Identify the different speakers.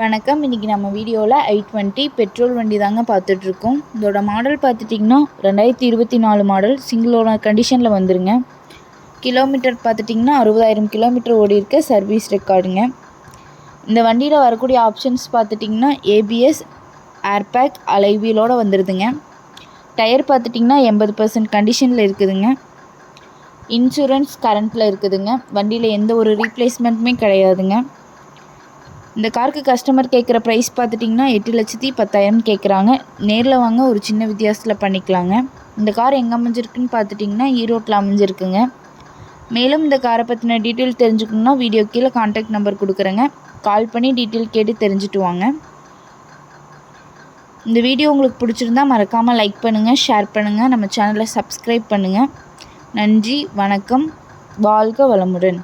Speaker 1: வணக்கம். இன்றைக்கி நம்ம வீடியோவில் i20 பெட்ரோல் வண்டி தாங்க பார்த்துட்ருக்கோம். இதோட மாடல் பார்த்துட்டிங்கன்னா 2024 மாடல் சிங்கிள் ஓனர் கண்டிஷனில் வந்துருங்க. கிலோமீட்டர் பார்த்துட்டிங்கன்னா 60,000 கிலோமீட்டர் ஓடி இருக்க சர்வீஸ் ரெக்கார்டுங்க. இந்த வண்டியில் வரக்கூடிய ஆப்ஷன்ஸ் பார்த்துட்டிங்கன்னா ஏபிஎஸ், ஏர்பேக், அலைவீலோடு வந்துடுதுங்க. டயர் பார்த்துட்டிங்கன்னா 80% கண்டிஷனில் இருக்குதுங்க. இன்சூரன்ஸ் கரண்ட்டில் இருக்குதுங்க. வண்டியில் எந்த ஒரு ரீப்ளேஸ்மெண்ட்டுமே கிடையாதுங்க. இந்த காருக்கு கஸ்டமர் கேட்குற ப்ரைஸ் பார்த்துட்டிங்கன்னா 8,10,000 கேட்குறாங்க. நேரில் வாங்க ஒரு சின்ன வித்தியாசத்தில் பண்ணிக்கலாங்க. இந்த கார் எங்கே அமைஞ்சிருக்குன்னு பார்த்துட்டிங்கன்னா ஈரோட்டில் அமைஞ்சிருக்குங்க. மேலும் இந்த காரை பற்றின டீட்டெயில் தெரிஞ்சுக்கணுன்னா வீடியோ கீழே கான்டாக்ட் நம்பர் கொடுக்குறேங்க. கால் பண்ணி டீட்டெயில் கேட்டு தெரிஞ்சுட்டு வாங்க. இந்த வீடியோ உங்களுக்கு பிடிச்சிருந்தா மறக்காமல் லைக் பண்ணுங்கள், ஷேர் பண்ணுங்கள், நம்ம சேனலை சப்ஸ்கிரைப் பண்ணுங்கள். நன்றி, வணக்கம், வாழ்க வளமுடன்.